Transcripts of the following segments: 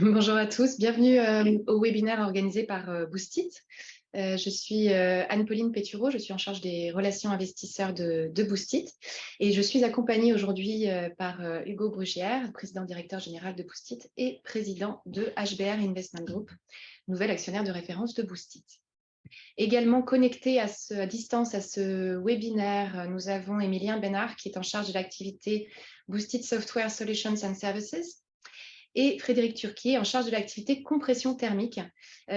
Bonjour à tous, bienvenue au webinaire organisé par Boostit. Je suis Anne-Pauline Pétureau, je suis en charge des relations investisseurs de Boostit et je suis accompagnée aujourd'hui par Hugo Brugière, président directeur général de Boostit et président de HBR Investment Group, nouvel actionnaire de référence de Boostit. Également connecté à distance à ce webinaire, nous avons Émilien Bénard qui est en charge de l'activité Boostit Software Solutions and Services et Frédéric Turquier en charge de l'activité compression thermique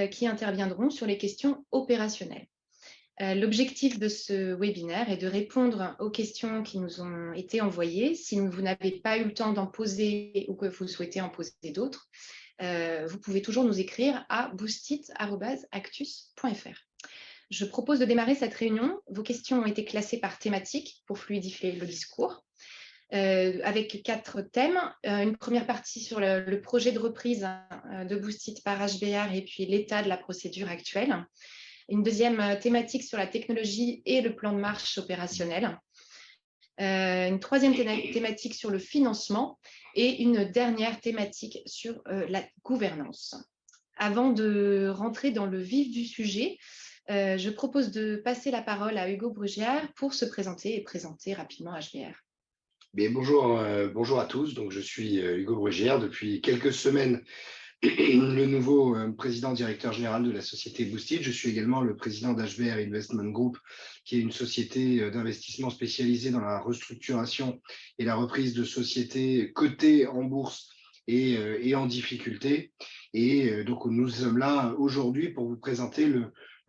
qui interviendront sur les questions opérationnelles. L'objectif de ce webinaire est de répondre aux questions qui nous ont été envoyées. Si vous n'avez pas eu le temps d'en poser ou que vous souhaitez en poser d'autres, vous pouvez toujours nous écrire à boostit@actus.fr. Je propose de démarrer cette réunion. Vos questions ont été classées par thématique pour fluidifier le discours. Avec 4 thèmes. Une première partie sur le projet de reprise de Boostit par HBR et puis l'état de la procédure actuelle. Une deuxième thématique sur la technologie et le plan de marche opérationnel. Une troisième thématique sur le financement et une dernière thématique sur la gouvernance. Avant de rentrer dans le vif du sujet, je propose de passer la parole à Hugo Brugière pour se présenter et présenter rapidement HBR. Bien, bonjour à tous. Donc, je suis Hugo Brugière. Depuis quelques semaines, le nouveau président directeur général de la société Boostit. Je suis également le président d'HBR Investment Group, qui est une société d'investissement spécialisée dans la restructuration et la reprise de sociétés cotées en bourse et en difficulté. Et donc, nous sommes là aujourd'hui pour vous présenter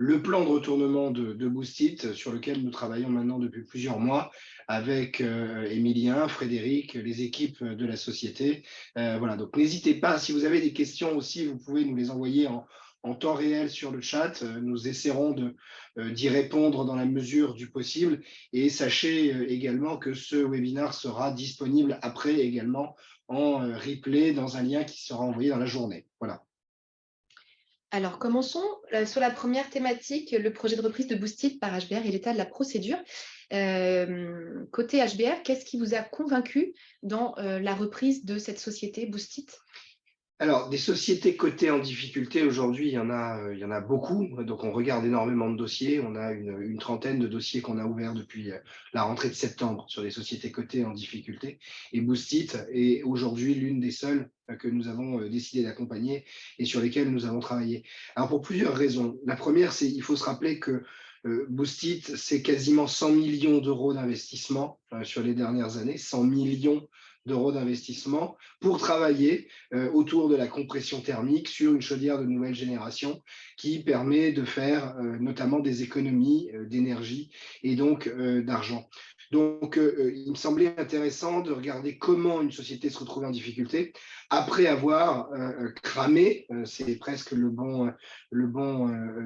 le plan de retournement de Boostit sur lequel nous travaillons maintenant depuis plusieurs mois avec Émilien, Frédéric, les équipes de la société. Voilà, donc n'hésitez pas, si vous avez des questions aussi, vous pouvez nous les envoyer en temps réel sur le chat. Nous essaierons d'y répondre dans la mesure du possible. Et sachez également que ce webinaire sera disponible après également en replay dans un lien qui sera envoyé dans la journée. Voilà. Alors, commençons sur la première thématique, le projet de reprise de Boostit par HBR et l'état de la procédure. Côté HBR, qu'est-ce qui vous a convaincu dans la reprise de cette société Boostit ? Alors, des sociétés cotées en difficulté, aujourd'hui, il y en a beaucoup. Donc, on regarde énormément de dossiers. On a une trentaine de dossiers qu'on a ouverts depuis la rentrée de septembre sur des sociétés cotées en difficulté. Et Boostit est aujourd'hui l'une des seules que nous avons décidé d'accompagner et sur lesquelles nous avons travaillé. Alors, pour plusieurs raisons. La première, c'est qu'il faut se rappeler que Boostit, c'est quasiment 100 millions d'euros d'investissement sur les dernières années, 100 millions d'euros d'investissement pour travailler autour de la compression thermique sur une chaudière de nouvelle génération qui permet de faire notamment des économies d'énergie et donc d'argent. Donc, il me semblait intéressant de regarder comment une société se retrouvait en difficulté après avoir cramé, c'est presque le bon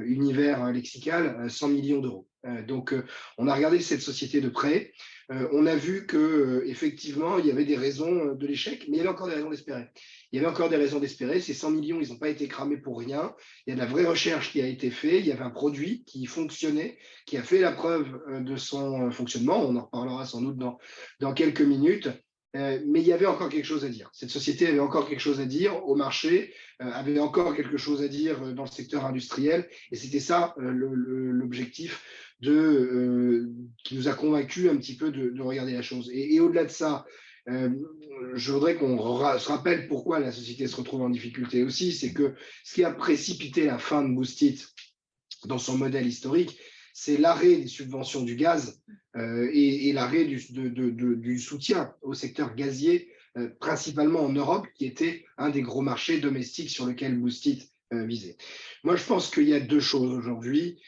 univers lexical, 100 millions d'euros. Donc, on a regardé cette société de près. On a vu qu'effectivement, il y avait des raisons de l'échec, mais il y avait encore des raisons d'espérer. Il y avait encore des raisons d'espérer. Ces 100 millions, ils n'ont pas été cramés pour rien. Il y a de la vraie recherche qui a été faite. Il y avait un produit qui fonctionnait, qui a fait la preuve de son fonctionnement. On en reparlera sans doute dans quelques minutes. Mais il y avait encore quelque chose à dire. Cette société avait encore quelque chose à dire au marché, avait encore quelque chose à dire dans le secteur industriel. Et c'était ça l'objectif qui nous a convaincus un petit peu de regarder la chose. Et au-delà de ça, je voudrais qu'on se rappelle pourquoi la société se retrouve en difficulté aussi. C'est que ce qui a précipité la fin de Boostit dans son modèle historique, c'est l'arrêt des subventions du gaz et l'arrêt du soutien au secteur gazier, principalement en Europe, qui était un des gros marchés domestiques sur lequel Boostit visait. Moi, je pense qu'il y a deux choses aujourd'hui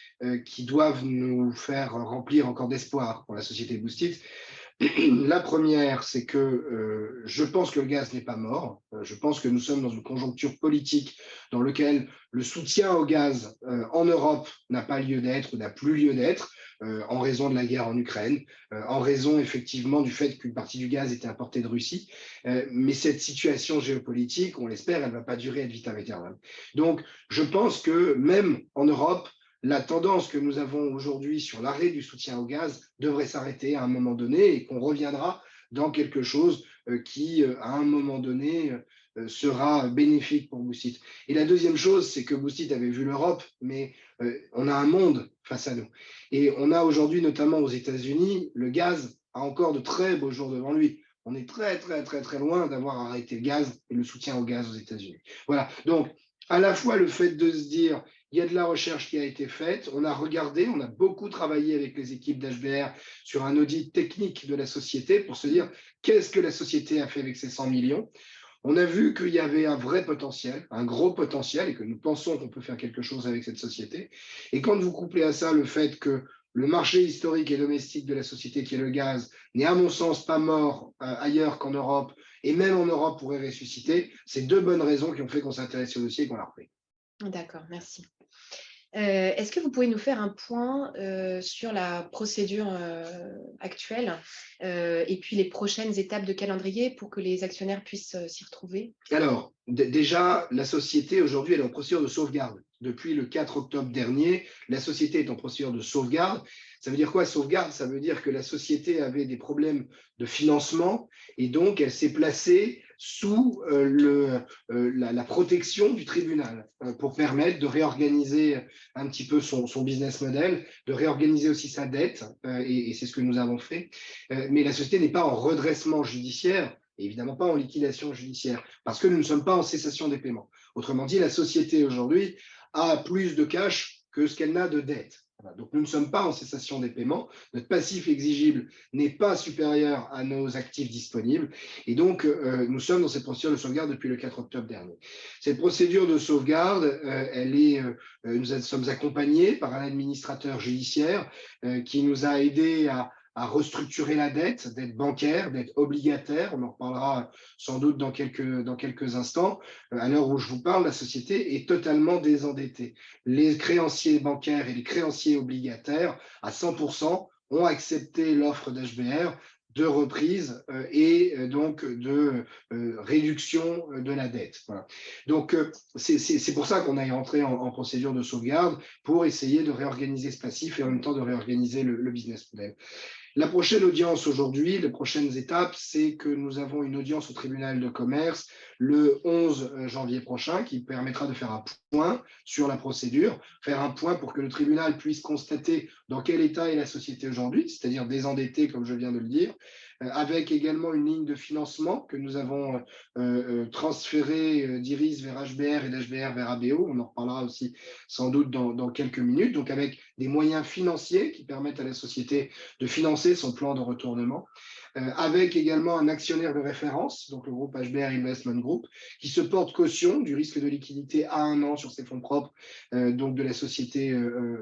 qui doivent nous faire remplir encore d'espoir pour la société Boostit. La première, c'est que je pense que le gaz n'est pas mort. Je pense que nous sommes dans une conjoncture politique dans laquelle le soutien au gaz en Europe n'a pas lieu d'être, n'a plus lieu d'être, en raison de la guerre en Ukraine, en raison effectivement du fait qu'une partie du gaz était importée de Russie. Mais cette situation géopolitique, on l'espère, elle ne va pas durer ad vitam aeternam. Donc, je pense que même en Europe, la tendance que nous avons aujourd'hui sur l'arrêt du soutien au gaz devrait s'arrêter à un moment donné et qu'on reviendra dans quelque chose qui, à un moment donné, sera bénéfique pour Boostit. Et la deuxième chose, c'est que Boostit avait vu l'Europe, mais on a un monde face à nous. Et on a aujourd'hui, notamment aux États-Unis, le gaz a encore de très beaux jours devant lui. On est très, très, très, très loin d'avoir arrêté le gaz et le soutien au gaz aux États-Unis. Voilà. Donc, à la fois le fait de se dire, il y a de la recherche qui a été faite, on a regardé, on a beaucoup travaillé avec les équipes d'HBR sur un audit technique de la société pour se dire qu'est-ce que la société a fait avec ces 100 millions. On a vu qu'il y avait un vrai potentiel, un gros potentiel, et que nous pensons qu'on peut faire quelque chose avec cette société. Et quand vous couplez à ça le fait que le marché historique et domestique de la société, qui est le gaz, n'est à mon sens pas mort ailleurs qu'en Europe, et même en Europe pourrait ressusciter, c'est deux bonnes raisons qui ont fait qu'on s'intéresse au dossier et qu'on l'a repris. D'accord, merci. Est-ce que vous pouvez nous faire un point sur la procédure actuelle et puis les prochaines étapes de calendrier pour que les actionnaires puissent s'y retrouver? Alors, déjà, la société aujourd'hui elle est en procédure de sauvegarde. Depuis le 4 octobre dernier, la société est en procédure de sauvegarde. Ça veut dire quoi, sauvegarde? Ça veut dire que la société avait des problèmes de financement et donc elle s'est placée sous la protection du tribunal pour permettre de réorganiser un petit peu son business model, de réorganiser aussi sa dette, et c'est ce que nous avons fait. Mais la société n'est pas en redressement judiciaire, et évidemment pas en liquidation judiciaire, parce que nous ne sommes pas en cessation des paiements. Autrement dit, la société aujourd'hui a plus de cash que ce qu'elle n'a de dette. Voilà. Donc nous ne sommes pas en cessation des paiements, notre passif exigible n'est pas supérieur à nos actifs disponibles, et donc nous sommes dans cette procédure de sauvegarde depuis le 4 octobre dernier. Cette procédure de sauvegarde, nous sommes accompagnés par un administrateur judiciaire qui nous a aidés à restructurer la dette bancaire, dette obligataire. On en reparlera sans doute dans quelques instants. À l'heure où je vous parle, la société est totalement désendettée. Les créanciers bancaires et les créanciers obligataires, à 100%, ont accepté l'offre d'HBR de reprise et donc de réduction de la dette. Voilà. Donc, c'est pour ça qu'on est entré en procédure de sauvegarde pour essayer de réorganiser ce passif et en même temps de réorganiser le business model. La prochaine audience aujourd'hui, les prochaines étapes, c'est que nous avons une audience au tribunal de commerce le 11 janvier prochain qui permettra de faire un point sur la procédure, faire un point pour que le tribunal puisse constater dans quel état est la société aujourd'hui, c'est-à-dire désendettée, comme je viens de le dire, avec également une ligne de financement que nous avons transférée d'Iris vers HBR et d'HBR vers ABO. On en reparlera aussi sans doute dans quelques minutes. Donc avec des moyens financiers qui permettent à la société de financer son plan de retournement, avec également un actionnaire de référence, donc le groupe HBR Investment Group, qui se porte caution du risque de liquidité à 1 an sur ses fonds propres, donc de la société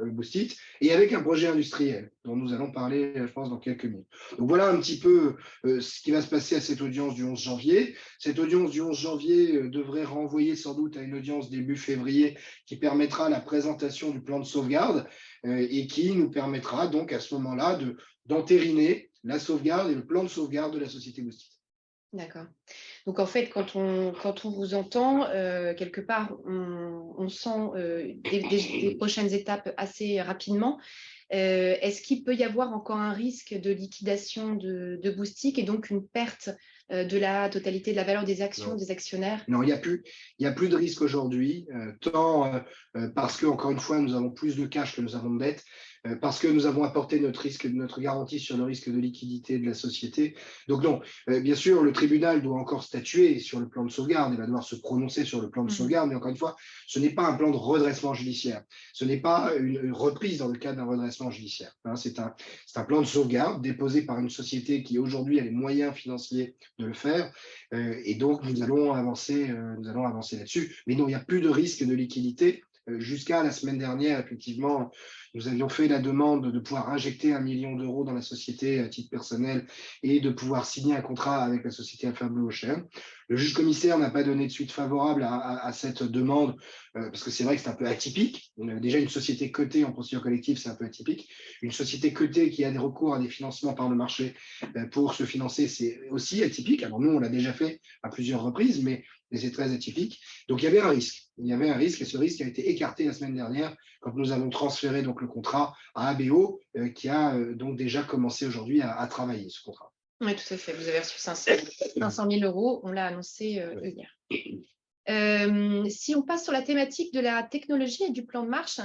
Boostit, et avec un projet industriel dont nous allons parler, je pense, dans quelques minutes. Donc voilà un petit peu ce qui va se passer à cette audience du 11 janvier. Cette audience du 11 janvier devrait renvoyer sans doute à une audience début février qui permettra la présentation du plan de sauvegarde et qui nous permettra donc à ce moment-là d'entériner la sauvegarde et le plan de sauvegarde de la société Boostit. D'accord. Donc en fait, quand on vous entend, quelque part, on sent des prochaines étapes assez rapidement. Est-ce qu'il peut y avoir encore un risque de liquidation de Boostit et donc une perte de la totalité de la valeur des actions des actionnaires? Non, il n'y a plus de risque aujourd'hui, tant parce que, encore une fois, nous avons plus de cash que nous avons de dette, parce que nous avons apporté notre garantie sur le risque de liquidité de la société. Donc non, bien sûr, le tribunal doit encore statuer sur le plan de sauvegarde, il va devoir se prononcer sur le plan de sauvegarde, mais encore une fois, ce n'est pas un plan de redressement judiciaire, ce n'est pas une reprise dans le cadre d'un redressement judiciaire. Hein, c'est un plan de sauvegarde déposé par une société qui aujourd'hui a les moyens financiers de le faire, et donc nous allons avancer là-dessus. Mais non, il n'y a plus de risque de liquidité. Jusqu'à la semaine dernière, effectivement, nous avions fait la demande de pouvoir injecter 1 million d'euros dans la société à titre personnel et de pouvoir signer un contrat avec la société Alpha Blue Ocean. Le juge commissaire n'a pas donné de suite favorable à cette demande parce que c'est vrai que c'est un peu atypique. Déjà, une société cotée en procédure collective, c'est un peu atypique. Une société cotée qui a des recours à des financements par le marché pour se financer, c'est aussi atypique. Alors nous, on l'a déjà fait à plusieurs reprises, mais c'est très atypique. Donc il y avait un risque. Il y avait un risque et ce risque a été écarté la semaine dernière quand nous avons transféré donc le contrat à ABO qui a donc déjà commencé aujourd'hui à travailler ce contrat. Oui, tout à fait. Vous avez reçu 500 000 €. On l'a annoncé hier. Si on passe sur la thématique de la technologie et du plan de marche,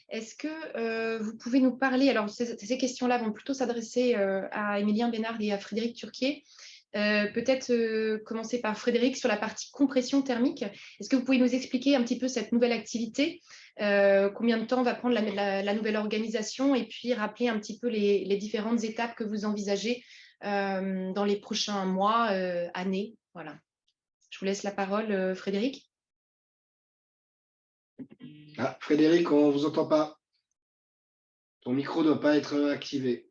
est-ce que vous pouvez nous parler, alors ces questions-là vont plutôt s'adresser à Émilien Bénard et à Frédéric Turquier. Peut-être commencer par Frédéric sur la partie compression thermique. Est-ce que vous pouvez nous expliquer un petit peu cette nouvelle activité, combien de temps va prendre la nouvelle organisation, et puis rappeler un petit peu les différentes étapes que vous envisagez dans les prochains mois, années. Voilà. Je vous laisse la parole, Frédéric. Ah, Frédéric, on ne vous entend pas. Ton micro ne doit pas être activé.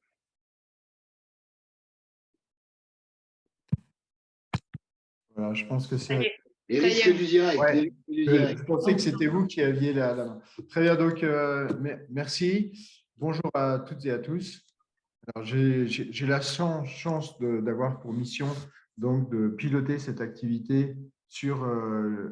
Voilà, je pense que c'est… Les risques du direct. Ouais, les risques du direct. je pensais que c'était vous qui aviez la main. Très bien, donc merci. Bonjour à toutes et à tous. Alors, j'ai la chance d'avoir pour mission donc, de piloter cette activité sur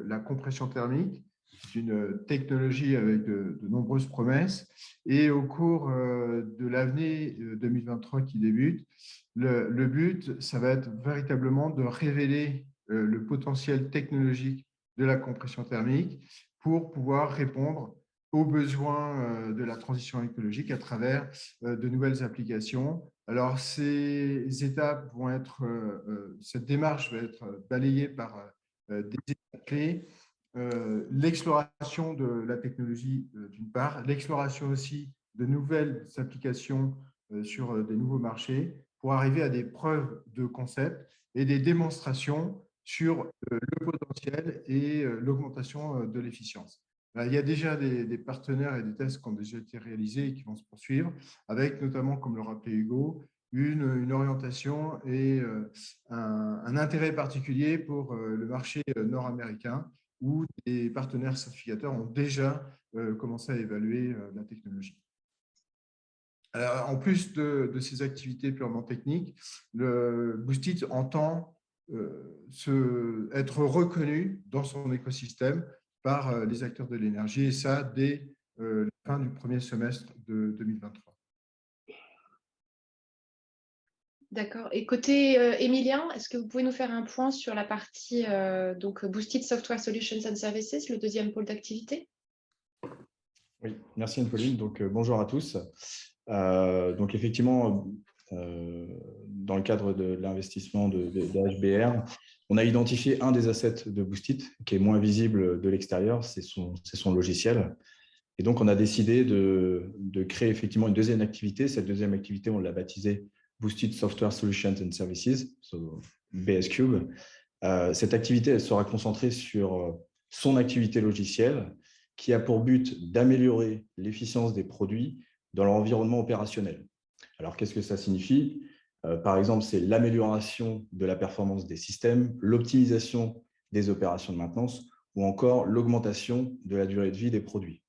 la compression thermique. C'est une technologie avec de nombreuses promesses. Et au cours de l'année 2023 qui débute, le but, ça va être véritablement de révéler le potentiel technologique de la compression thermique pour pouvoir répondre aux besoins de la transition écologique à travers de nouvelles applications. Alors, ces étapes vont être, cette démarche va être balayée par des étapes clés. L'exploration de la technologie d'une part, l'exploration aussi de nouvelles applications sur des nouveaux marchés pour arriver à des preuves de concept et des démonstrations sur le potentiel et l'augmentation de l'efficience. Il y a déjà des partenaires et des tests qui ont déjà été réalisés et qui vont se poursuivre, avec notamment, comme le rappelait Hugo, une orientation et un intérêt particulier pour le marché nord-américain, où des partenaires certificateurs ont déjà commencé à évaluer la technologie. Alors, en plus de ces activités purement techniques, le Boostit entend être reconnu dans son écosystème par les acteurs de l'énergie, et ça dès la fin du premier semestre de 2023. D'accord. Et côté Émilien, est-ce que vous pouvez nous faire un point sur la partie donc Boostit Software Solutions and Services, le deuxième pôle d'activité? Oui, merci Anne-Pauline. Donc, bonjour à tous. Donc, effectivement, dans le cadre de l'investissement de HBR, on a identifié un des assets de Boostit qui est moins visible de l'extérieur, c'est son logiciel. Et donc, on a décidé de créer effectivement une deuxième activité. Cette deuxième activité, on l'a baptisée Boostit Software Solutions and Services, so BS Cube. Cette activité, elle sera concentrée sur son activité logicielle qui a pour but d'améliorer l'efficience des produits dans leur environnement opérationnel. Alors, qu'est-ce que ça signifie? Par exemple, c'est l'amélioration de la performance des systèmes, l'optimisation des opérations de maintenance ou encore l'augmentation de la durée de vie des produits.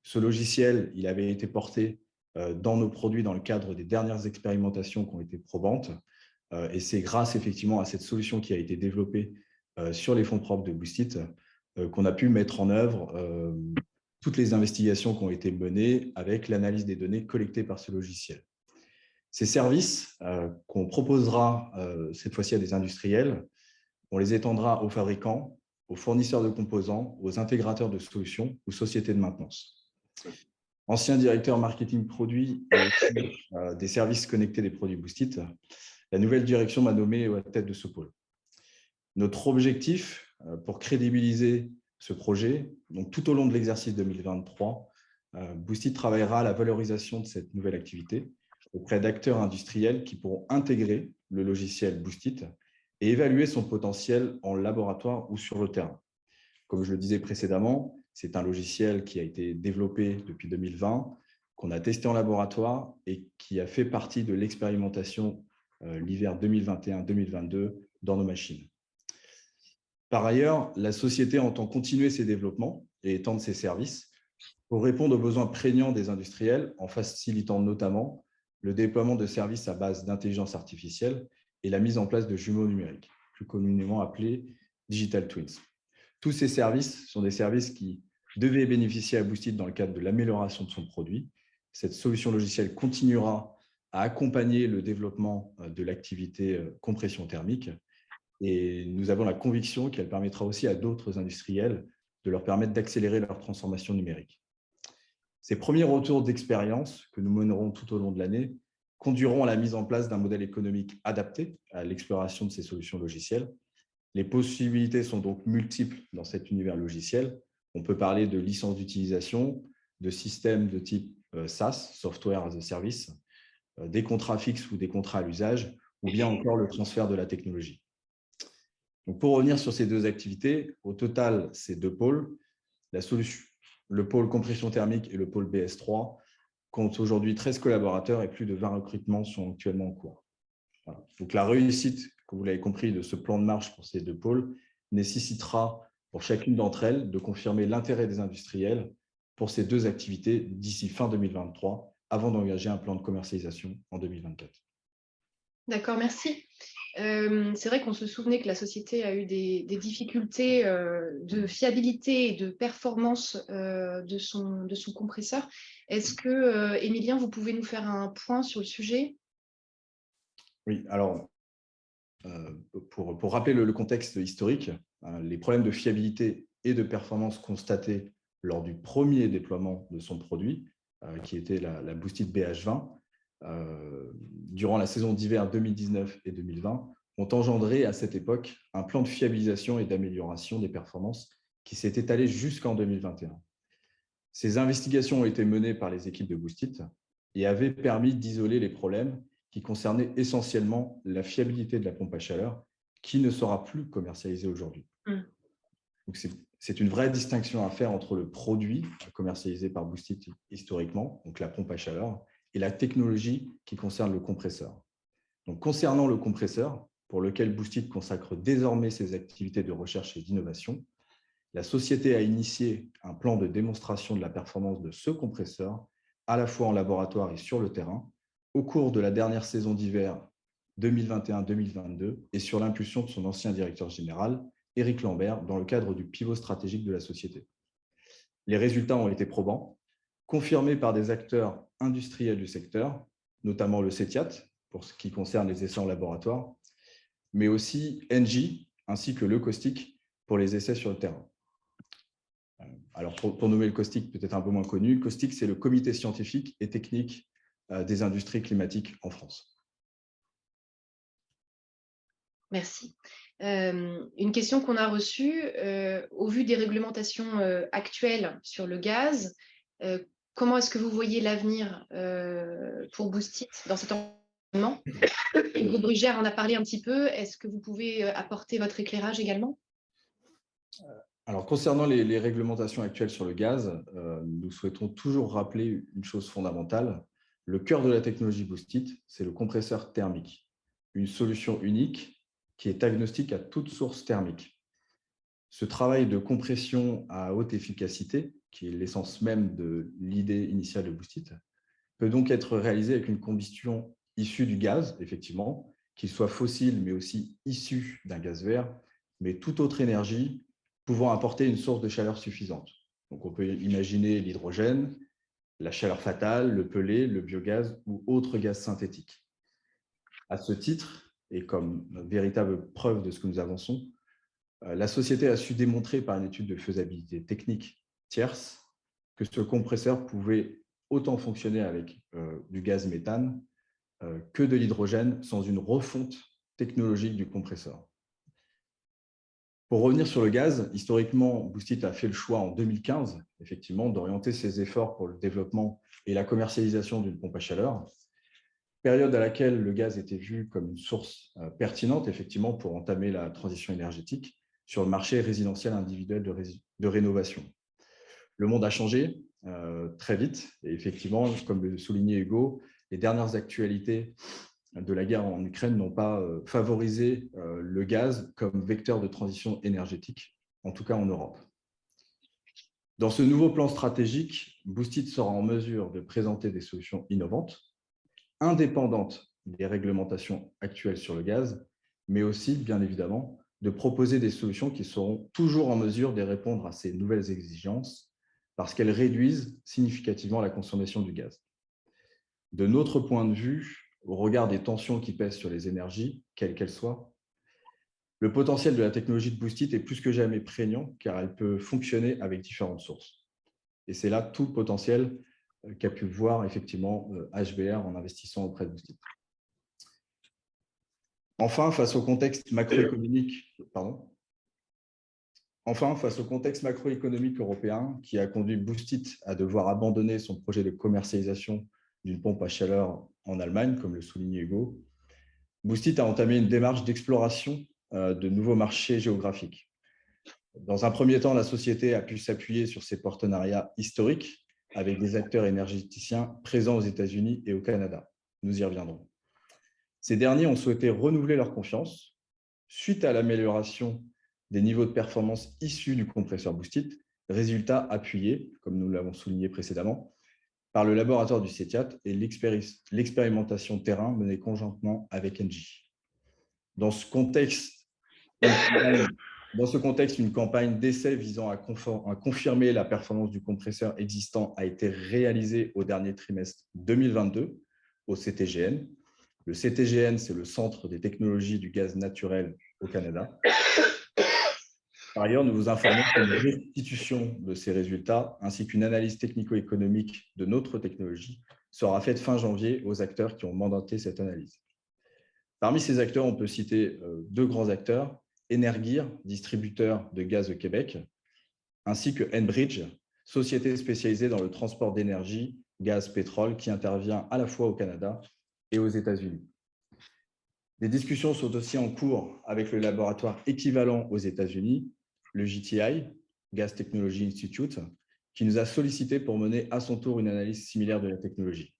Ce logiciel, il avait été porté dans nos produits dans le cadre des dernières expérimentations qui ont été probantes. Et c'est grâce effectivement à cette solution qui a été développée sur les fonds propres de Boostit qu'on a pu mettre en œuvre toutes les investigations qui ont été menées avec l'analyse des données collectées par ce logiciel. Ces services qu'on proposera cette fois-ci à des industriels, on les étendra aux fabricants, aux fournisseurs de composants, aux intégrateurs de solutions, aux sociétés de maintenance. Ancien directeur marketing produit et des services connectés des produits Boostit, la nouvelle direction m'a nommé à la tête de ce pôle. Notre objectif pour crédibiliser ce projet, donc tout au long de l'exercice 2023, Boostit travaillera à la valorisation de cette nouvelle activité auprès d'acteurs industriels qui pourront intégrer le logiciel Boostit et évaluer son potentiel en laboratoire ou sur le terrain. Comme je le disais précédemment, c'est un logiciel qui a été développé depuis 2020, qu'on a testé en laboratoire et qui a fait partie de l'expérimentation l'hiver 2021-2022 dans nos machines. Par ailleurs, la société entend continuer ses développements et étendre ses services pour répondre aux besoins prégnants des industriels en facilitant notamment le déploiement de services à base d'intelligence artificielle et la mise en place de jumeaux numériques, plus communément appelés Digital Twins. Tous ces services sont des services qui devaient bénéficier à Boostit dans le cadre de l'amélioration de son produit. Cette solution logicielle continuera à accompagner le développement de l'activité compression thermique. Et nous avons la conviction qu'elle permettra aussi à d'autres industriels de leur permettre d'accélérer leur transformation numérique. Ces premiers retours d'expérience que nous mènerons tout au long de l'année conduiront à la mise en place d'un modèle économique adapté à l'exploration de ces solutions logicielles. Les possibilités sont donc multiples dans cet univers logiciel. On peut parler de licences d'utilisation, de systèmes de type SaaS, Software as a Service, des contrats fixes ou des contrats à l'usage, ou bien encore le transfert de la technologie. Donc pour revenir sur ces deux activités, au total, ces deux pôles, le pôle compression thermique et le pôle BS3 comptent aujourd'hui 13 collaborateurs et plus de 20 recrutements sont actuellement en cours. Voilà. Donc la réussite, comme vous l'avez compris, de ce plan de marche pour ces deux pôles nécessitera pour chacune d'entre elles de confirmer l'intérêt des industriels pour ces deux activités d'ici fin 2023, avant d'engager un plan de commercialisation en 2024. D'accord, merci. C'est vrai qu'on se souvenait que la société a eu des difficultés de fiabilité et de performance de son compresseur. Est-ce que, Émilien, vous pouvez nous faire un point sur le sujet? Oui, alors, pour rappeler le contexte historique, les problèmes de fiabilité et de performance constatés lors du premier déploiement de son produit, qui était la Boostit BH20, durant la saison d'hiver 2019 et 2020, ont engendré à cette époque un plan de fiabilisation et d'amélioration des performances qui s'est étalé jusqu'en 2021. Ces investigations ont été menées par les équipes de Boostit et avaient permis d'isoler les problèmes qui concernaient essentiellement la fiabilité de la pompe à chaleur, qui ne sera plus commercialisée aujourd'hui. Donc c'est une vraie distinction à faire entre le produit commercialisé par Boostit historiquement, donc la pompe à chaleur, et la technologie qui concerne le compresseur. Donc, concernant le compresseur, pour lequel Boostit consacre désormais ses activités de recherche et d'innovation, la société a initié un plan de démonstration de la performance de ce compresseur, à la fois en laboratoire et sur le terrain, au cours de la dernière saison d'hiver 2021-2022 et sur l'impulsion de son ancien directeur général, Éric Lambert, dans le cadre du pivot stratégique de la société. Les résultats ont été probants, confirmés par des acteurs industriels du secteur, notamment le CETIAT, pour ce qui concerne les essais en laboratoire, mais aussi Engie, ainsi que le Caustic pour les essais sur le terrain. Alors, pour nommer le Caustic, peut-être un peu moins connu, le Caustic, c'est le comité scientifique et technique des industries climatiques en France. Merci. Une question qu'on a reçue, au vu des réglementations actuelles sur le gaz, comment est-ce que vous voyez l'avenir pour Boostit dans cet environnement? Hugo Brugère en a parlé un petit peu. Est-ce que vous pouvez apporter votre éclairage également? Alors, concernant les réglementations actuelles sur le gaz, nous souhaitons toujours rappeler une chose fondamentale. Le cœur de la technologie Boostit, c'est le compresseur thermique, une solution unique qui est agnostique à toute source thermique. Ce travail de compression à haute efficacité, qui est l'essence même de l'idée initiale de Boostit, peut donc être réalisé avec une combustion issue du gaz, effectivement, qu'il soit fossile, mais aussi issu d'un gaz vert, mais toute autre énergie pouvant apporter une source de chaleur suffisante. Donc, on peut imaginer l'hydrogène, la chaleur fatale, le pellet, le biogaz ou autres gaz synthétiques. À ce titre, et comme véritable preuve de ce que nous avançons, la société a su démontrer par une étude de faisabilité technique tierce que ce compresseur pouvait autant fonctionner avec du gaz méthane que de l'hydrogène sans une refonte technologique du compresseur. Pour revenir sur le gaz, historiquement, Boostit a fait le choix en 2015, effectivement, d'orienter ses efforts pour le développement et la commercialisation d'une pompe à chaleur, période à laquelle le gaz était vu comme une source pertinente, effectivement, pour entamer la transition énergétique sur le marché résidentiel individuel de rénovation. Le monde a changé très vite et effectivement, comme le soulignait Hugo, les dernières actualités de la guerre en Ukraine n'ont pas favorisé le gaz comme vecteur de transition énergétique, en tout cas en Europe. Dans ce nouveau plan stratégique, Boostit sera en mesure de présenter des solutions innovantes, indépendantes des réglementations actuelles sur le gaz, mais aussi, bien évidemment, de proposer des solutions qui seront toujours en mesure de répondre à ces nouvelles exigences parce qu'elles réduisent significativement la consommation du gaz. De notre point de vue, au regard des tensions qui pèsent sur les énergies, quelles qu'elles soient, le potentiel de la technologie de Boostit est plus que jamais prégnant car elle peut fonctionner avec différentes sources. Et c'est là tout le potentiel qu'a pu voir effectivement HBR en investissant auprès de Boostit. Enfin, face au contexte macroéconomique européen qui a conduit Boostit à devoir abandonner son projet de commercialisation d'une pompe à chaleur en Allemagne, comme le soulignait Hugo, Boostit a entamé une démarche d'exploration de nouveaux marchés géographiques. Dans un premier temps, la société a pu s'appuyer sur ses partenariats historiques avec des acteurs énergéticiens présents aux États-Unis et au Canada. Nous y reviendrons. Ces derniers ont souhaité renouveler leur confiance suite à l'amélioration des niveaux de performance issus du compresseur Boostit, résultat appuyé, comme nous l'avons souligné précédemment, par le laboratoire du CETIAT et l'expérimentation terrain menée conjointement avec Engie. Dans ce contexte, une campagne d'essai visant à confirmer la performance du compresseur existant a été réalisée au dernier trimestre 2022 au CTGN. Le CTGN, c'est le Centre des technologies du gaz naturel au Canada. Par ailleurs, nous vous informons qu'une restitution de ces résultats ainsi qu'une analyse technico-économique de notre technologie sera faite fin janvier aux acteurs qui ont mandaté cette analyse. Parmi ces acteurs, on peut citer deux grands acteurs, Energear, distributeur de gaz au Québec, ainsi que Enbridge, société spécialisée dans le transport d'énergie, gaz, pétrole, qui intervient à la fois au Canada et aux États-Unis. Des discussions sont aussi en cours avec le laboratoire équivalent aux États-Unis, le GTI, Gas Technology Institute, qui nous a sollicité pour mener à son tour une analyse similaire de la technologie.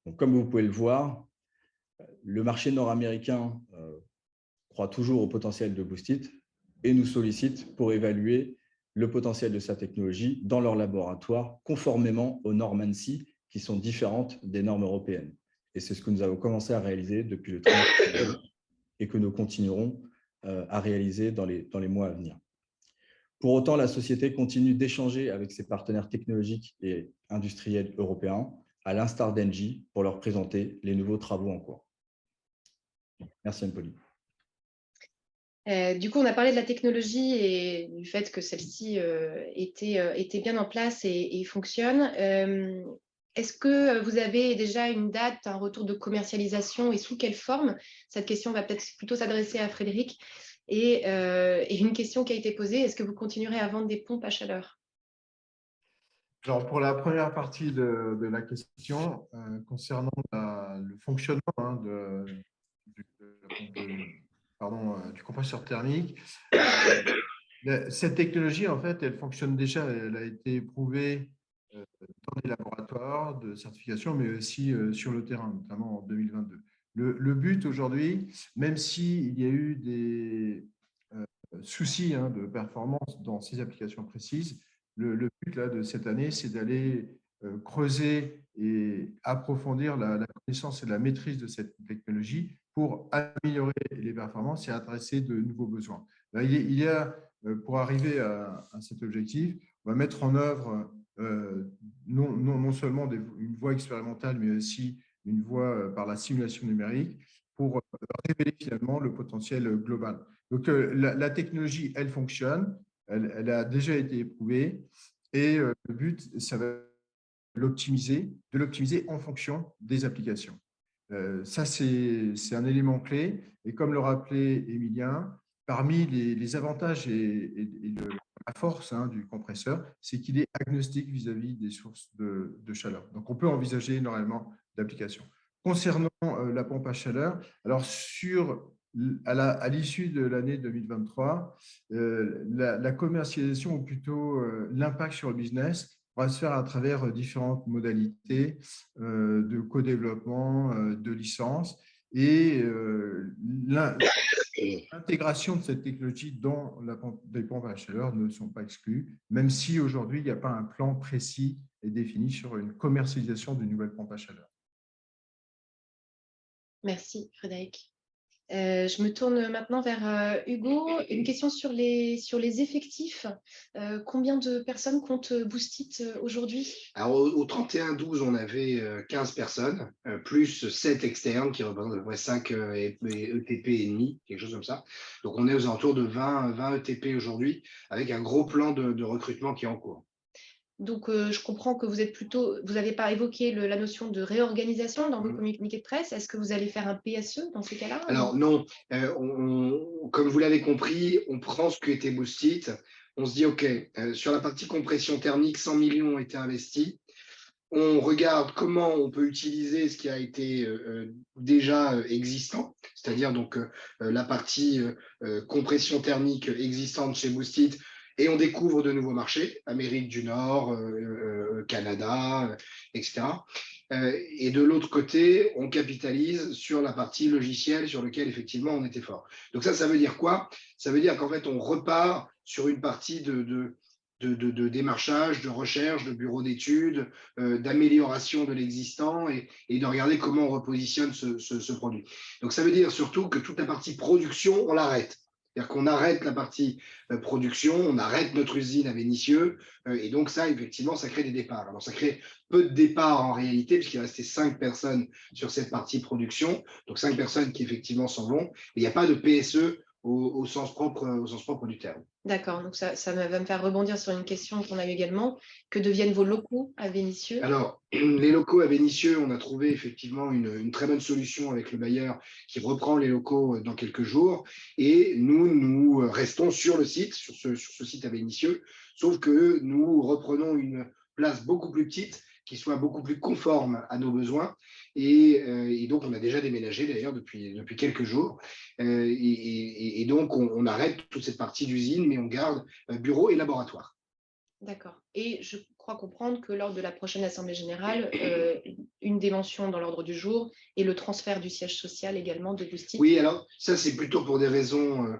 Donc, comme vous pouvez le voir, le marché nord-américain croit toujours au potentiel de Boostit et nous sollicite pour évaluer le potentiel de sa technologie dans leur laboratoire, conformément aux normes ANSI qui sont différentes des normes européennes. Et c'est ce que nous avons commencé à réaliser depuis le trimestre et que nous continuerons à réaliser dans les mois à venir. Pour autant, la société continue d'échanger avec ses partenaires technologiques et industriels européens, à l'instar d'Engie, pour leur présenter les nouveaux travaux en cours. Merci Anne-Pauline. Du coup, on a parlé de la technologie et du fait que celle-ci était bien en place et fonctionne. Est-ce que vous avez déjà une date, un retour de commercialisation et sous quelle forme? Cette question va peut-être plutôt s'adresser à Frédéric. Et une question qui a été posée, est-ce que vous continuerez à vendre des pompes à chaleur? Alors, pour la première partie de la question, concernant le fonctionnement du compresseur thermique, cette technologie, en fait, elle fonctionne déjà. Elle a été éprouvée dans les laboratoires de certification, mais aussi sur le terrain, notamment en 2022. Le but aujourd'hui, même s'il y a eu des soucis de performance dans ces applications précises, le but là, de cette année, c'est d'aller creuser et approfondir la connaissance et la maîtrise de cette technologie pour améliorer les performances et adresser de nouveaux besoins. Là, il y a, pour arriver à cet objectif, on va mettre en œuvre non seulement une voie expérimentale, mais aussi une voie par la simulation numérique pour révéler finalement le potentiel global. Donc, la technologie, elle fonctionne, elle a déjà été éprouvée et le but, ça va être de l'optimiser en fonction des applications. Ça, c'est un élément clé. Et comme le rappelait Émilien, parmi les avantages et la force du compresseur, c'est qu'il est agnostique vis-à-vis des sources de chaleur. Donc, on peut envisager énormément d'applications. Concernant la pompe à chaleur, alors à l'issue de l'année 2023, la commercialisation ou plutôt l'impact sur le business va se faire à travers différentes modalités de co-développement, de licence et l'intégration de cette technologie dans les pompes à chaleur ne sont pas exclues, même si aujourd'hui, il n'y a pas un plan précis et défini sur une commercialisation d'une nouvelle pompe à chaleur. Merci, Frédéric. Je me tourne maintenant vers Hugo. Une question sur les effectifs. Combien de personnes compte Boostit aujourd'hui? Alors, au 31-12, on avait 15 personnes, plus 7 externes qui représentent à peu près 5 ETP et demi, quelque chose comme ça. Donc, on est aux alentours de 20 ETP aujourd'hui, avec un gros plan de recrutement qui est en cours. Donc, je comprends que vous n'avez pas évoqué la notion de réorganisation dans vos communiqués de presse. Est-ce que vous allez faire un PSE dans ces cas-là? Alors non, comme vous l'avez compris, on prend ce qui était Boostit, on se dit, OK, sur la partie compression thermique, 100 millions ont été investis. On regarde comment on peut utiliser ce qui a été déjà existant, c'est-à-dire donc la partie compression thermique existante chez Boostit, et on découvre de nouveaux marchés, Amérique du Nord, Canada, etc. Et de l'autre côté, on capitalise sur la partie logicielle sur laquelle effectivement on était fort. Donc ça veut dire quoi? Ça veut dire qu'en fait, on repart sur une partie de démarchage, de recherche, de bureau d'études, d'amélioration de l'existant et de regarder comment on repositionne ce produit. Donc ça veut dire surtout que toute la partie production, on l'arrête. C'est-à-dire qu'on arrête la partie production, on arrête notre usine à Vénissieux, et donc ça, effectivement, ça crée des départs. Alors ça crée peu de départs en réalité, puisqu'il restait 5 personnes sur cette partie production, donc 5 personnes qui effectivement s'en vont, mais il n'y a pas de PSE au sens propre du terme. D'accord, donc ça va me faire rebondir sur une question qu'on a eu également. Que deviennent vos locaux à Vénissieux? Alors, les locaux à Vénissieux, on a trouvé effectivement une très bonne solution avec le bailleur qui reprend les locaux dans quelques jours. Et nous restons sur le site, sur ce site à Vénissieux, sauf que nous reprenons une place beaucoup plus petite qui soit beaucoup plus conforme à nos besoins. Et donc, on a déjà déménagé d'ailleurs depuis quelques jours. Et donc, on arrête toute cette partie d'usine, mais on garde bureau et laboratoire. D'accord. Et je crois comprendre que lors de la prochaine Assemblée générale, une des mentions dans l'ordre du jour est le transfert du siège social également de Boostit. Oui, alors ça, c'est plutôt pour des raisons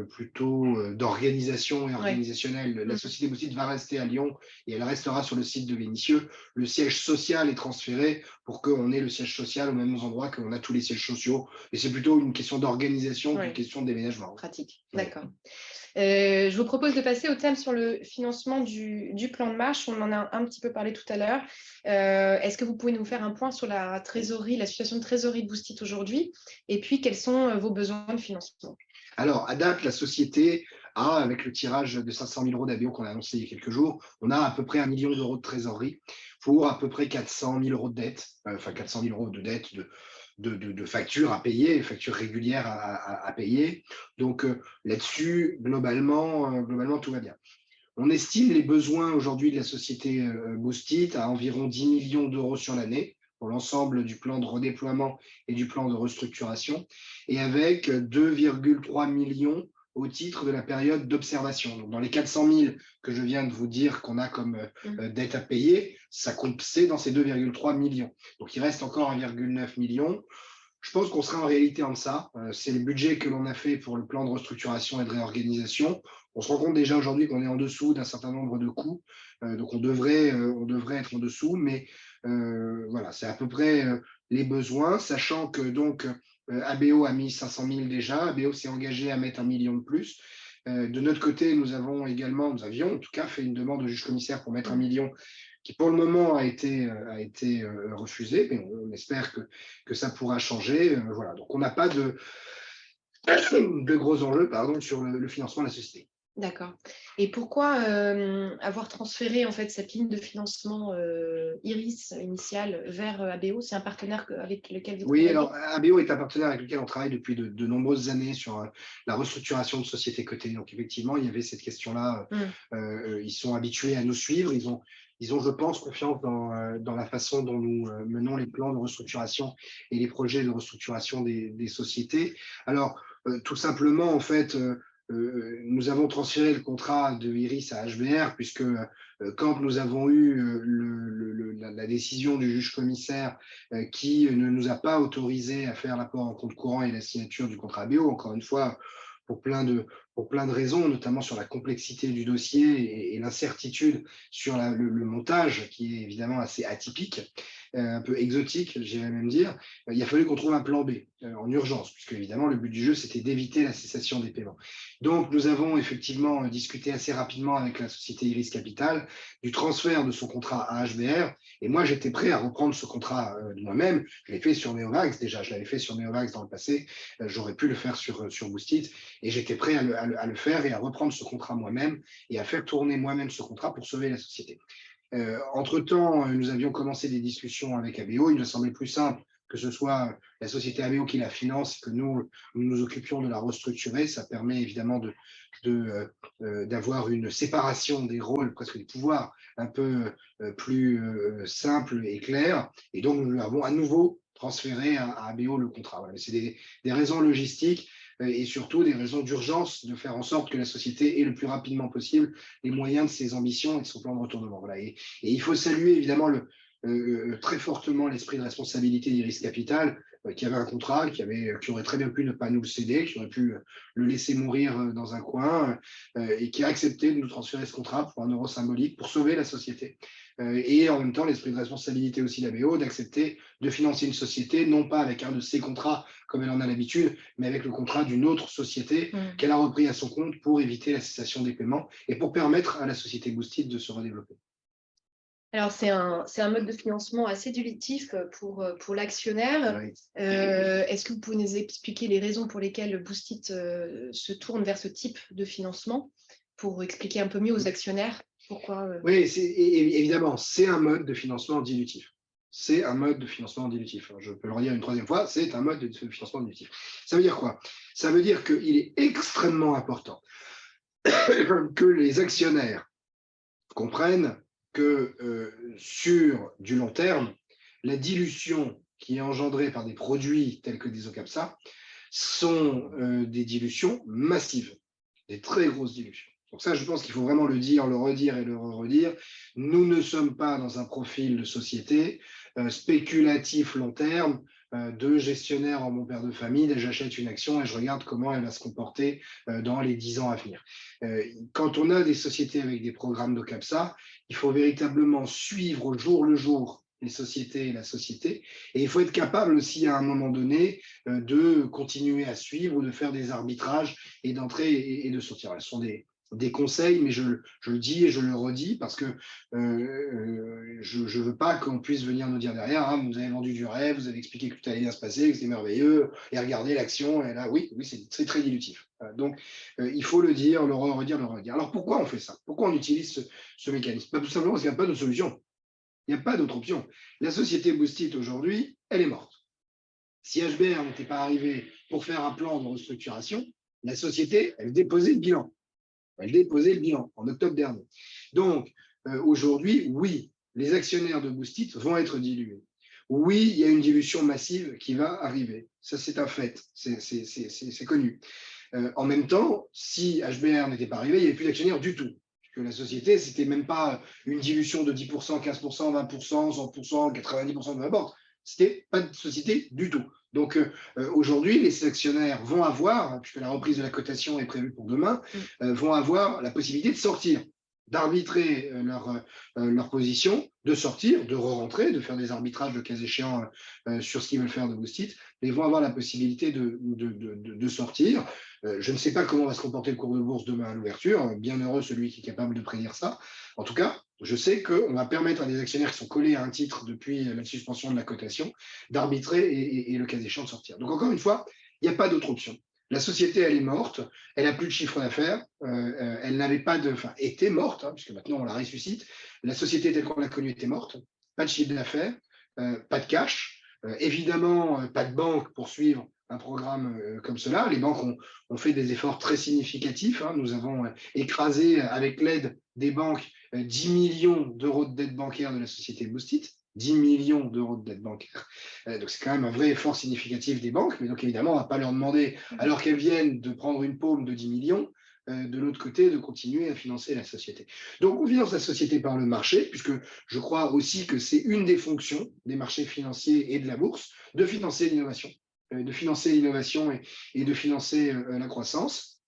plutôt d'organisation et organisationnelle. La société Boostit va rester à Lyon et elle restera sur le site de Vénissieux. Le siège social est transféré pour qu'on ait le siège social au même endroit qu'on a tous les sièges sociaux. Et c'est plutôt une question d'organisation qu'une question de déménagement. Pratique, d'accord. Je vous propose de passer au thème sur le financement du plan de marche. On en a un petit peu parlé tout à l'heure. Est-ce que vous pouvez nous faire un point sur la trésorerie, la situation de trésorerie de Boostit aujourd'hui? Et puis, quels sont vos besoins de financement? Alors, à date, la société a, avec le tirage de 500 000 euros d'ABO qu'on a annoncé il y a quelques jours, on a à peu près 1 million d'euros de trésorerie pour à peu près 400 000 euros de dette, enfin 400 000 euros de dette de factures à payer, factures régulières à payer. Donc là-dessus, globalement, tout va bien. On estime les besoins aujourd'hui de la société Boostit à environ 10 millions d'euros sur l'année pour l'ensemble du plan de redéploiement et du plan de restructuration, et avec 2,3 millions au titre de la période d'observation. Donc, dans les 400 000 que je viens de vous dire qu'on a comme dette à payer, c'est dans ces 2,3 millions. Donc, il reste encore 1,9 million. Je pense qu'on sera en réalité en deçà. C'est le budget que l'on a fait pour le plan de restructuration et de réorganisation. On se rend compte déjà aujourd'hui qu'on est en dessous d'un certain nombre de coûts. Donc, on devrait être en dessous. Mais voilà, c'est à peu près les besoins, sachant que donc ABO a mis 500 000 déjà. ABO s'est engagé à mettre 1 million de plus. De notre côté, nous avions en tout cas fait une demande au juge commissaire pour mettre 1 million qui pour le moment a été refusé, mais on espère que ça pourra changer. Voilà. Donc on n'a pas de gros enjeux sur le financement de la société. D'accord. Et pourquoi avoir transféré en fait cette ligne de financement Iris initiale vers ABO? C'est un partenaire avec lequel vous travaillez? Oui, alors ABO est un partenaire avec lequel on travaille depuis de nombreuses années sur la restructuration de sociétés cotées. Donc effectivement, il y avait cette question-là. Ils sont habitués à nous suivre. Ils ont, je pense, confiance dans la façon dont nous menons les plans de restructuration et les projets de restructuration des sociétés. Alors, tout simplement, en fait, nous avons transféré le contrat de Iris à HBR, puisque quand nous avons eu la décision du juge commissaire qui ne nous a pas autorisé à faire l'apport en compte courant et la signature du contrat ABO, encore une fois, pour plein de raisons, notamment sur la complexité du dossier et l'incertitude sur le montage, qui est évidemment assez atypique. un peu exotique, j'irais même dire, il a fallu qu'on trouve un plan B en urgence, puisque évidemment le but du jeu, c'était d'éviter la cessation des paiements. Donc nous avons effectivement discuté assez rapidement avec la société Iris Capital du transfert de son contrat à HBR, et moi j'étais prêt à reprendre ce contrat de moi-même. Je l'ai fait sur Neovax déjà, je l'avais fait sur Neovax dans le passé, j'aurais pu le faire sur Boostit, et j'étais prêt à le faire et à reprendre ce contrat moi-même et à faire tourner moi-même ce contrat pour sauver la société. Entre-temps, nous avions commencé des discussions avec ABO. Il nous semblait plus simple que ce soit la société ABO qui la finance et que nous nous occupions de la restructurer. Ça permet évidemment d'avoir une séparation des rôles, presque des pouvoirs, un peu plus simple et clair. Et donc, nous avons à nouveau transféré à ABO le contrat. Voilà. C'est des raisons logistiques et surtout des raisons d'urgence de faire en sorte que la société ait le plus rapidement possible les moyens de ses ambitions et de son plan de retournement. Voilà. Et il faut saluer évidemment très fortement l'esprit de responsabilité d'Iris Capital, qui avait un contrat, qui aurait très bien pu ne pas nous le céder, qui aurait pu le laisser mourir dans un coin, et qui a accepté de nous transférer ce contrat pour €1 symbolique pour sauver la société. Et en même temps, l'esprit de responsabilité aussi d'ABO d'accepter de financer une société, non pas avec un de ses contrats comme elle en a l'habitude, mais avec le contrat d'une autre société qu'elle a repris à son compte pour éviter la cessation des paiements et pour permettre à la société Boostit de se redévelopper. Alors, c'est un mode de financement assez dilutif pour l'actionnaire. Oui. Est-ce que vous pouvez nous expliquer les raisons pour lesquelles Boostit se tourne vers ce type de financement pour expliquer un peu mieux aux actionnaires pourquoi Oui, évidemment, c'est un mode de financement dilutif. C'est un mode de financement dilutif. Je peux le redire une troisième fois, c'est un mode de financement dilutif. Ça veut dire quoi? Ça veut dire qu'il est extrêmement important que les actionnaires comprennent que sur du long terme, la dilution qui est engendrée par des produits tels que des OCAPSA sont des dilutions massives, des très grosses dilutions. Donc ça, je pense qu'il faut vraiment le dire, le redire et le redire. Nous ne sommes pas dans un profil de société spéculatif long terme, de gestionnaire en mon père de famille, j'achète une action et je regarde comment elle va se comporter dans les 10 ans à venir. Quand on a des sociétés avec des programmes d'OCAPSA, il faut véritablement suivre au jour le jour les sociétés et la société, et il faut être capable aussi à un moment donné de continuer à suivre ou de faire des arbitrages et d'entrer et de sortir. Ce sont des conseils, mais je le dis et je le redis parce que je ne veux pas qu'on puisse venir nous dire derrière, hein, vous avez vendu du rêve, vous avez expliqué que tout allait bien se passer, que c'était merveilleux, et regardez l'action, et là, oui, c'est très dilutif. Donc, il faut le dire, le redire, le redire. Alors, pourquoi on fait ça? Pourquoi on utilise ce mécanisme? Tout simplement parce qu'il n'y a pas d'autre solution. Il n'y a pas d'autre option. La société Boostit aujourd'hui, elle est morte. Si HBR n'était pas arrivé pour faire un plan de restructuration, la société, elle déposait le bilan. Elle déposait le bilan en octobre dernier. Donc, aujourd'hui, oui, les actionnaires de Boostit vont être dilués. Oui, il y a une dilution massive qui va arriver. Ça, c'est un fait. C'est connu. En même temps, si HBR n'était pas arrivé, il n'y avait plus d'actionnaires du tout. Que la société, ce n'était même pas une dilution de 10%, 15%, 20%, 100%, 90% de la bourse. Ce n'était pas de société du tout. Donc aujourd'hui, les actionnaires vont avoir, puisque la reprise de la cotation est prévue pour demain, vont avoir la possibilité de sortir, d'arbitrer leur position, de sortir, de re-rentrer, de faire des arbitrages de cas échéant sur ce qu'ils veulent faire de Boostit, mais vont avoir la possibilité de sortir. Je ne sais pas comment va se comporter le cours de bourse demain à l'ouverture, bien heureux celui qui est capable de prédire ça. En tout cas, je sais qu'on va permettre à des actionnaires qui sont collés à un titre depuis la suspension de la cotation d'arbitrer et le cas échéant de sortir. Donc encore une fois, il n'y a pas d'autre option. La société, elle est morte, elle n'a plus de chiffre d'affaires, elle n'avait pas de, enfin, était morte, hein, puisque maintenant on la ressuscite. La société telle qu'on l'a connue était morte, pas de chiffre d'affaires, pas de cash, évidemment pas de banque pour suivre un programme comme cela. Les banques ont fait des efforts très significatifs. Hein. Nous avons écrasé avec l'aide des banques 10 millions d'euros de dette bancaire de la société Boostit. 10 millions d'euros de dette bancaire. Donc, c'est quand même un vrai effort significatif des banques. Mais donc, évidemment, on ne va pas leur demander, alors qu'elles viennent de prendre une paume de 10 millions, de l'autre côté, de continuer à financer la société. Donc, on finance la société par le marché, puisque je crois aussi que c'est une des fonctions des marchés financiers et de la bourse, de financer l'innovation. Et de financer la croissance.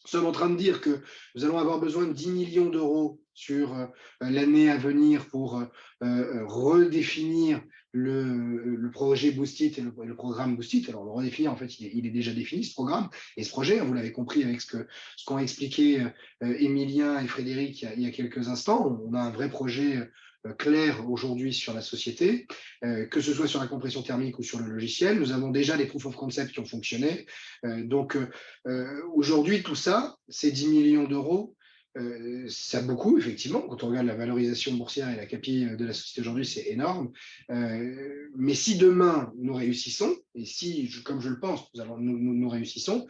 Nous sommes en train de dire que nous allons avoir besoin de 10 millions d'euros sur l'année à venir pour redéfinir le projet Boost It et le programme Boost It. Alors, le redéfinir, en fait, il est déjà défini, ce programme et ce projet. Vous l'avez compris avec ce qu'ont expliqué Émilien et Frédéric il y a quelques instants. On a un vrai projet clair aujourd'hui sur la société, que ce soit sur la compression thermique ou sur le logiciel. Nous avons déjà des proof of concept qui ont fonctionné. Donc, aujourd'hui, tout ça, ces 10 millions d'euros, ça beaucoup, effectivement. Quand on regarde la valorisation boursière et la capi de la société aujourd'hui, c'est énorme. Mais si demain, nous réussissons, et si, comme je le pense, nous réussissons,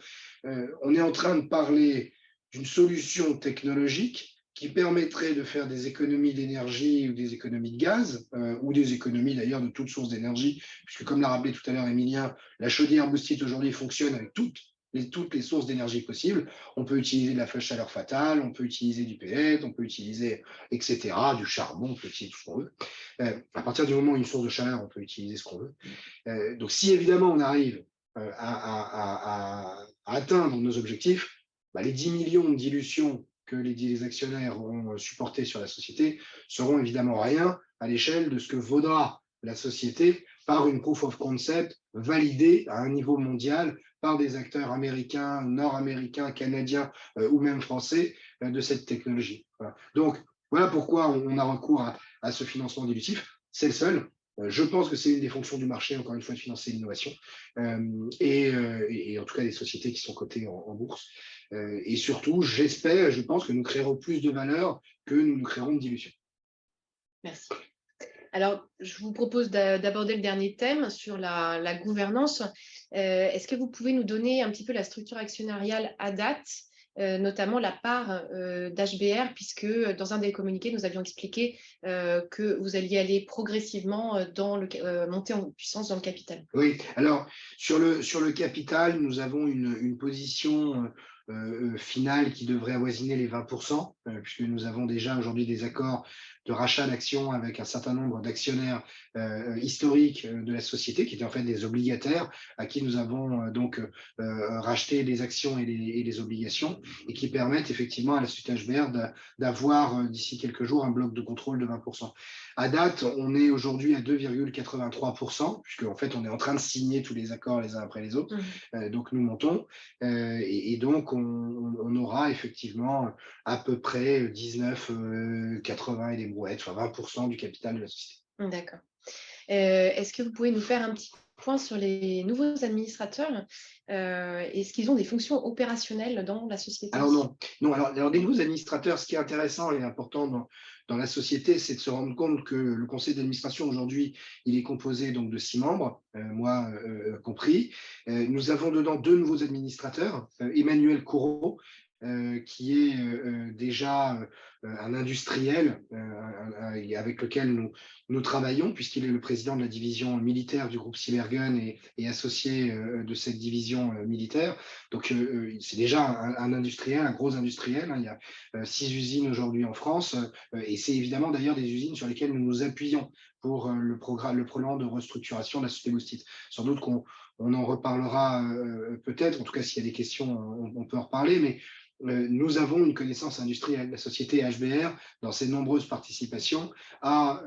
on est en train de parler d'une solution technologique qui permettrait de faire des économies d'énergie ou des économies de gaz, ou des économies d'ailleurs de toutes sources d'énergie, puisque comme l'a rappelé tout à l'heure Émilien, la chaudière Boost It aujourd'hui fonctionne avec toutes les sources d'énergie possibles. On peut utiliser de la flash chaleur fatale, on peut utiliser du pellet, on peut utiliser, etc., du charbon, on peut utiliser tout ce qu'on veut. À partir du moment où une source de chaleur, on peut utiliser ce qu'on veut. Donc si évidemment on arrive à atteindre nos objectifs, les 10 millions de dilutions que les actionnaires ont supporté sur la société seront évidemment rien à l'échelle de ce que vaudra la société par une proof of concept validée à un niveau mondial par des acteurs américains, nord-américains, canadiens ou même français de cette technologie. Voilà. Donc, voilà pourquoi on a recours à ce financement dilutif. C'est le seul. Je pense que c'est une des fonctions du marché, encore une fois, de financer l'innovation et en tout cas des sociétés qui sont cotées en bourse. Et surtout, je pense que nous créerons plus de valeur que nous créerons de dilution. Merci. Alors, je vous propose d'aborder le dernier thème sur la gouvernance. Est-ce que vous pouvez nous donner un petit peu la structure actionnariale à date, notamment la part d'HBR, puisque dans un des communiqués, nous avions expliqué que vous alliez aller progressivement monter en puissance dans le capital. Oui, alors sur le capital, nous avons une position finale qui devrait avoisiner les 20%, puisque nous avons déjà aujourd'hui des accords de rachat d'actions avec un certain nombre d'actionnaires historiques de la société, qui étaient en fait des obligataires, à qui nous avons donc racheté les actions et les obligations, et qui permettent effectivement à la société HBR d'avoir d'ici quelques jours un bloc de contrôle de 20%. À date, on est aujourd'hui à 2,83%, puisque en fait on est en train de signer tous les accords les uns après les autres. Donc nous montons, et donc on aura effectivement à peu près 19, 80 et des brouettes, enfin 20% du capital de la société. D'accord. Est-ce que vous pouvez nous faire un petit point sur les nouveaux administrateurs? Est-ce qu'ils ont des fonctions opérationnelles dans la société? Alors non. Alors des nouveaux administrateurs, ce qui est intéressant et important dans la société, c'est de se rendre compte que le conseil d'administration aujourd'hui, il est composé donc de 6 membres, moi compris. Nous avons dedans 2 nouveaux administrateurs, Emmanuel Coureau, qui est déjà un industriel avec lequel nous travaillons, puisqu'il est le président de la division militaire du groupe Cybergun et associé de cette division militaire. Donc, c'est déjà un industriel, un gros industriel. Il y a 6 usines aujourd'hui en France, et c'est évidemment d'ailleurs des usines sur lesquelles nous nous appuyons pour le plan de restructuration de la société Boost It. Sans doute qu'on en reparlera peut-être, en tout cas s'il y a des questions, on peut en reparler, mais nous avons une connaissance industrielle. La société HBR, dans ses nombreuses participations, a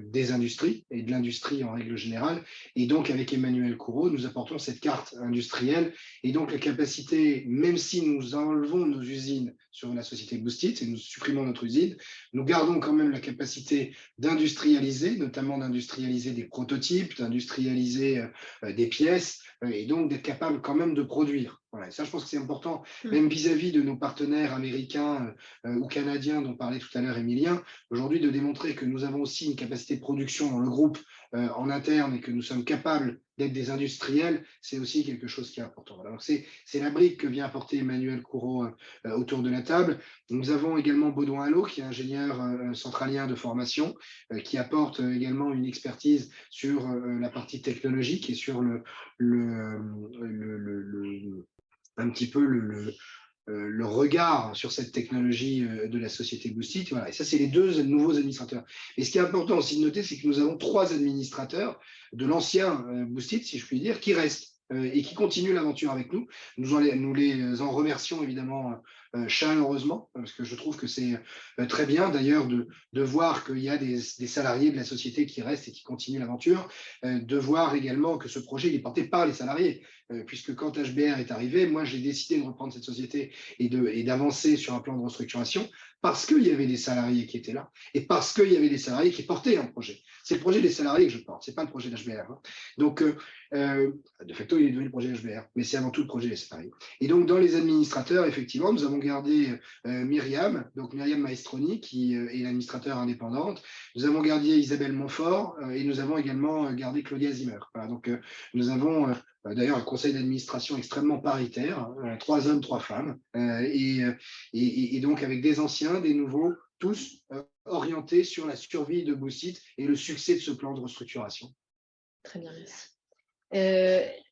des industries et de l'industrie en règle générale. Et donc, avec Emmanuel Coureau, nous apportons cette carte industrielle et donc la capacité, même si nous enlevons nos usines sur la société Boost It et nous supprimons notre usine, nous gardons quand même la capacité d'industrialiser, notamment d'industrialiser des prototypes, d'industrialiser des pièces et donc d'être capable quand même de produire. Voilà, ça, je pense que c'est important, même vis-à-vis de nos partenaires américains ou canadiens dont parlait tout à l'heure Émilien, aujourd'hui de démontrer que nous avons aussi une capacité de production dans le groupe en interne et que nous sommes capables d'être des industriels, c'est aussi quelque chose qui est important. Alors c'est la brique que vient apporter Emmanuel Coureau autour de la table. Nous avons également Baudouin Allo, qui est ingénieur centralien de formation, qui apporte également une expertise sur la partie technologique et sur un petit peu le regard sur cette technologie de la société Boost It. Voilà. Et ça, c'est les 2 nouveaux administrateurs. Et ce qui est important aussi de noter, c'est que nous avons 3 administrateurs de l'ancien Boost It, si je puis dire, qui restent. et qui continuent l'aventure avec nous. Nous les en remercions évidemment chaleureusement, parce que je trouve que c'est très bien d'ailleurs de voir qu'il y a des salariés de la société qui restent et qui continuent l'aventure, de voir également que ce projet il est porté par les salariés, puisque quand HBR est arrivé, moi j'ai décidé de reprendre cette société et d'avancer sur un plan de restructuration parce qu'il y avait des salariés qui étaient là et parce qu'il y avait des salariés qui portaient un projet. C'est le projet des salariés que je porte, c'est pas le projet d'HBR. Hein. Donc, de facto, il est devenu le projet HBR, mais c'est avant tout le projet des salariés. Et donc, dans les administrateurs, effectivement, nous avons gardé Myriam, donc Myriam Maestroni, qui est l'administrateur indépendante. Nous avons gardé Isabelle Montfort et nous avons également gardé Claudia Zimmer. Voilà, donc, nous avons d'ailleurs un conseil d'administration extrêmement paritaire, 3 hommes, 3 femmes, et donc avec des anciens, des nouveaux, tous orientés sur la survie de Boostit et le succès de ce plan de restructuration. Très bien, merci.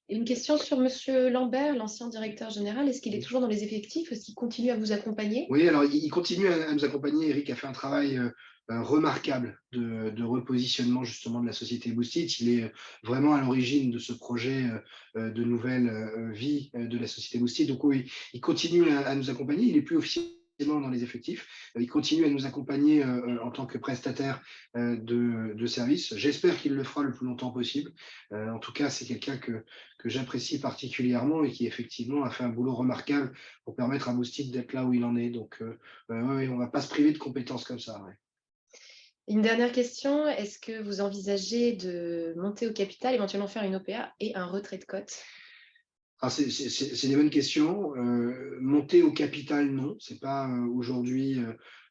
Une question sur Monsieur Lambert, l'ancien directeur général. Est-ce qu'il est toujours dans les effectifs? Est-ce qu'il continue à vous accompagner? Oui, alors il continue à nous accompagner. Eric a fait un travail remarquable de repositionnement justement de la société Boostit. Il est vraiment à l'origine de ce projet de nouvelle vie de la société Boostit. Donc oui, il continue à nous accompagner. Il est plus officiellement dans les effectifs. Il continue à nous accompagner en tant que prestataire de services. J'espère qu'il le fera le plus longtemps possible. En tout cas, c'est quelqu'un que j'apprécie particulièrement et qui effectivement a fait un boulot remarquable pour permettre à Boostit d'être là où il en est. Donc, oui, on ne va pas se priver de compétences comme ça. Ouais. Une dernière question, est-ce que vous envisagez de monter au capital, éventuellement faire une OPA et un retrait de cote? C'est des bonnes questions. Monter au capital, non, ce n'est pas aujourd'hui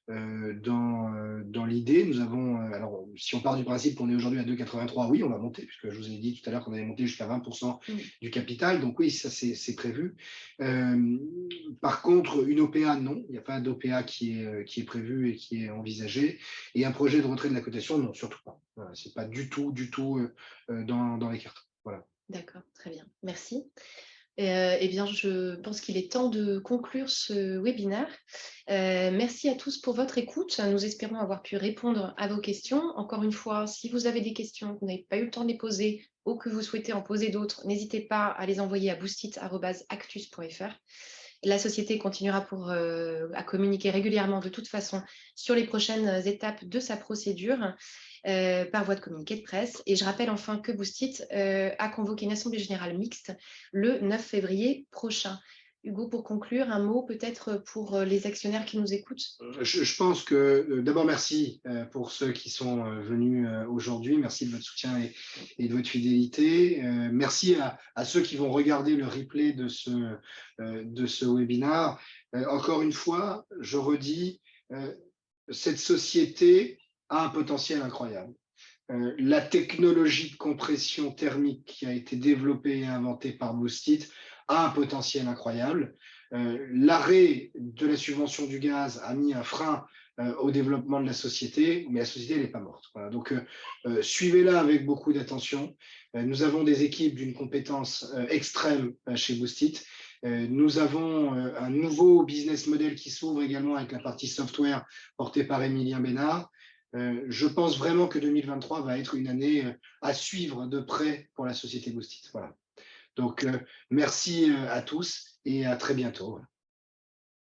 dans l'idée. Nous avons, alors si on part du principe qu'on est aujourd'hui à 2,83, oui, on va monter, puisque je vous ai dit tout à l'heure qu'on allait monter jusqu'à 20% du capital. Donc oui, ça c'est prévu. Par contre, une OPA, non, il n'y a pas d'OPA qui est prévu et qui est envisagé. Et un projet de retrait de la cotation, non, surtout pas. Voilà, ce n'est pas du tout dans les cartes. Voilà. D'accord, très bien, merci. Eh bien, je pense qu'il est temps de conclure ce webinaire. Merci à tous pour votre écoute. Nous espérons avoir pu répondre à vos questions. Encore une fois, si vous avez des questions, que vous n'avez pas eu le temps de les poser ou que vous souhaitez en poser d'autres, n'hésitez pas à les envoyer à boostit@actus.fr. La société continuera à communiquer régulièrement de toute façon sur les prochaines étapes de sa procédure. Par voie de communiqué de presse. Et je rappelle enfin que Boostit a convoqué une assemblée générale mixte le 9 février prochain. Hugo, pour conclure, un mot peut-être pour les actionnaires qui nous écoutent? Je pense que d'abord, merci pour ceux qui sont venus aujourd'hui. Merci de votre soutien et de votre fidélité. Merci à ceux qui vont regarder le replay de ce webinaire. Encore une fois, je redis, cette société a un potentiel incroyable. La technologie de compression thermique qui a été développée et inventée par Boostit a un potentiel incroyable. L'arrêt de la subvention du gaz a mis un frein au développement de la société, mais la société n'est pas morte. Voilà. Donc, suivez-la avec beaucoup d'attention. Nous avons des équipes d'une compétence extrême chez Boostit. Nous avons un nouveau business model qui s'ouvre également avec la partie software portée par Émilien Bénard. Je pense vraiment que 2023 va être une année à suivre de près pour la société Boostit. Voilà. Donc, merci à tous et à très bientôt.